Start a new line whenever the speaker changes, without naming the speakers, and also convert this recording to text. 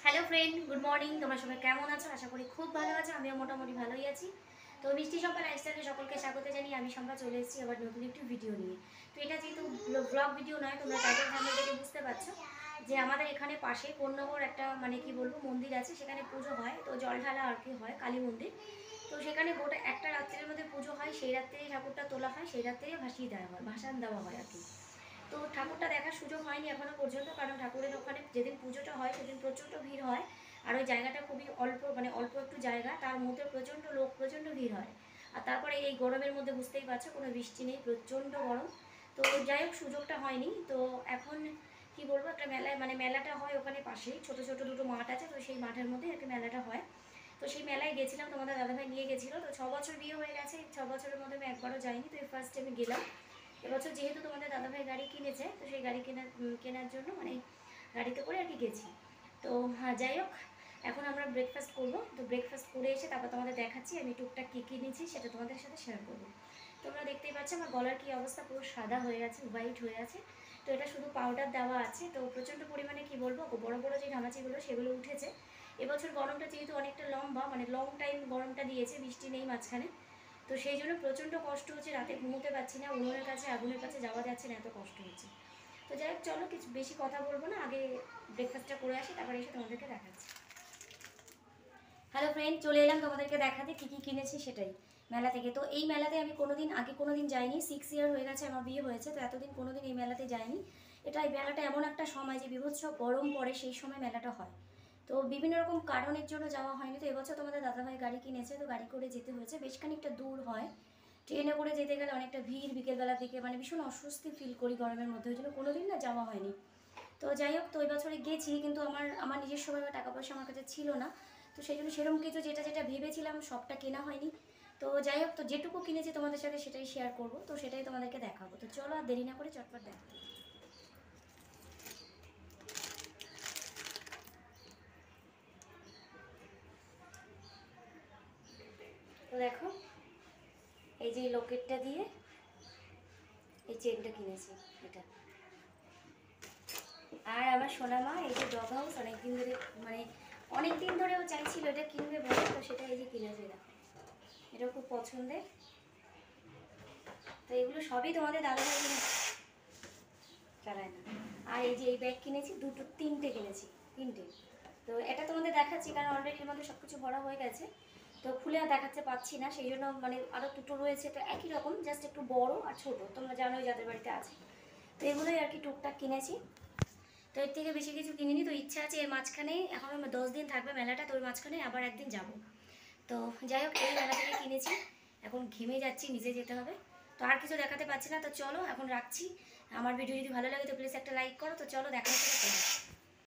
Hello friend, good morning. তোমরা সবাই কেমন আছো? আশা করি খুব ভালো আছো। আমিও মোটামুটি ভালোই আছি। তো মিষ্টি সম্পা লাইফস্টাইলে সকলকে স্বাগত জানিয়ে আমি সম্পা চলে এসেছি আবার নতুন একটি ভিডিও নিয়ে। তো এটা যেহেতু ব্লগ ভিডিও নয়, তোমরা টাইটেল থাম্বনেল দেখে বুঝতে পারছো যে আমাদের এখানে পাশে কোন্নগর একটা মানে কি বলবো মন্দির আছে, সেখানে পুজো হয়। তো জল ঢালা আর কি হয়, কালী মন্দির। তো সেখানে গোটা একটা রাত্রের মধ্যে পুজো হয়, সেই রাত্রেই ঠাকুরটা তোলা হয়, সেই রাত্রেই ভাসিয়ে দেওয়া হয়, ভাসান দেওয়া হয় আর কি। তো ঠাকুরটা দেখার সুযোগ হয়নি এখনো পর্যন্ত, কারণ ঠাকুরের ওখানে যেদিন পুজোটা হয় সেদিন প্রচণ্ড ভিড় হয়। আর ওই জায়গাটা খুবই অল্প, মানে অল্প একটু জায়গা, তার মধ্যে প্রচণ্ড লোক, প্রচণ্ড ভিড় হয়। আর তারপরে এই গরমের মধ্যে বুঝতেই পারছো, কোনো বৃষ্টি নেই, প্রচণ্ড গরম। তো যাই হোক, সুযোগটা হয়নি। তো এখন কি বলবো, একটা মেলায় মানে মেলাটা হয় ওখানে পাশেই, ছোট ছোট দুটো মাঠ আছে, তো সেই মাঠের মধ্যে একটা মেলাটা হয়। তো সেই মেলায় গেছিলাম, তোমাদের দাদাভাই নিয়ে গেছিলো। তো 6 বছর বিয়ে হয়ে গেছে, 6 বছরের মধ্যে আমি একবারও যাইনি। তো এই ফার্স্ট আমি গেলাম এবছর। যেহেতু তোমাদের দাদাভাই গাড়ি কিনেছে, তো সেই গাড়ি কেনার জন্য মানে গাড়িতে করে আর কি গেছি। তো হ্যাঁ, যাই হোক, এখন আমরা ব্রেকফাস্ট করবো। তো ব্রেকফাস্ট করে এসে তারপর তোমাদের দেখাচ্ছি আমি টুকটাক কী কিনেছি, সেটা তোমাদের সাথে শেয়ার করবো। তোমরা দেখতেই পাচ্ছ আমার গলার কী অবস্থা, পুরো সাদা হয়ে আছে, হোয়াইট হয়ে আছে। তো এটা শুধু পাউডার দেওয়া আছে। তো প্রচণ্ড পরিমাণে কি বলবো, বড় বড় যে ঘামাচিগুলো সেগুলো উঠেছে। এবছর গরমটা যেহেতু অনেকটা লম্বা, মানে লং টাইম গরমটা দিয়েছে, বৃষ্টি নেই মাঝখানে। তো সেই জন্য প্রচণ্ড কষ্ট হচ্ছে, রাতে ঘুমোতে পারছি না, উনুনের কাছে আগুনের কাছে যাওয়া যাচ্ছে না, এত কষ্ট হচ্ছে। তো যাই হোক, চলো কিছু বেশি কথা বলবো না, আগে ব্রেকফাস্টটা করে আসি, তারপরে এসে তোমাদেরকে দেখাচ্ছি। হ্যালো ফ্রেন্ড, চলে এলাম তোমাদেরকে দেখাতে কী কী কিনেছি সেটাই মেলা থেকে। তো এই মেলাতে আমি কোনোদিন যাইনি, 6 ইয়ার হয়ে গেছে আমার বিয়ে হয়েছে, তো এতদিন কোনোদিন এই মেলাতে যাইনি। এই মেলাটা এমন একটা সময় যে বিভৎস গরম পড়ে, সেই সময় মেলাটা হয়। তো বিভিন্ন রকম কারণের জন্য যাওয়া হয়নি। তো এবছর তোমাদের দাদাভাই গাড়ি কিনেছে, তো গাড়ি করে যেতে হয়েছে, বেশ খানিকটা দূর হয়। ট্রেনে করে যেতে গেলে অনেকটা ভিড়, বিকেলবেলার দিকে মানে ভীষণ অস্বস্তি ফিল করি গরমের মধ্যে, ওই জন্য কোনোদিন না যাওয়া হয়নি। তো যাই হোক, তো এই বছরে গেছি, কিন্তু আমার নিজস্বভাবে টাকা পয়সা আমার কাছে ছিল না। তো সেই জন্য সেরকম কিছু যেটা যেটা ভেবেছিলাম সবটা কেনা হয়নি। তো যাই হোক, তো যেটুকু কিনেছি তোমাদের সাথে সেটাই শেয়ার করবো, তো সেটাই তোমাদেরকে দেখাবো। তো চলো আর দেরি না করে চটপট দেখো। তো দেখো, এই যে লকেটটা দিয়ে এই চেনটা কিনেছি এটা। আর আমার সোনামা এই যে ডগ হাউস অনেকদিন ধরে, মানে অনেক দিন ধরে ও চাইছিল এটা কিনবে বলে, তো সেটা এই যে কিনেছে। এটা খুব পছন্দের। তো এগুলো সবই তোমাদের দাদাভাই কিনে চালায় না। আর এই যে এই ব্যাগ কিনেছি, তিনটে কিনেছি, তিনটে। তো এটা তোমাদের দেখাচ্ছি, কারণ অলরেডি এর মধ্যে সব কিছু ভরা হয়ে গেছে। তো খুলে আর দেখাতে পাচ্ছি না, সেই জন্য মানে আরও দুটো রয়েছে, তো একই রকম, জাস্ট একটু বড় আর ছোট, তোমরা জানোই যাদের বাড়িতে আছে। তো এগুলোই আর কি টুকটাক কিনেছি। তো এর থেকে বেশি কিছু কিনিনি। তো ইচ্ছা আছে এর মাঝখানে, এখন 10 দিন থাকবে মেলাটা, তো ওই মাঝখানে আবার একদিন যাব। তো যাই হোক, এই মেলা থেকে কিনেছি। এখন ঘেমে যাচ্ছি, নিজে যেতে হবে। তো আর কিছু দেখাতে পাচ্ছি না, তো চলো এখন রাখছি। আমার ভিডিও যদি ভালো লাগে তো প্লিজ একটা লাইক করো। তো চলো দেখা হচ্ছে।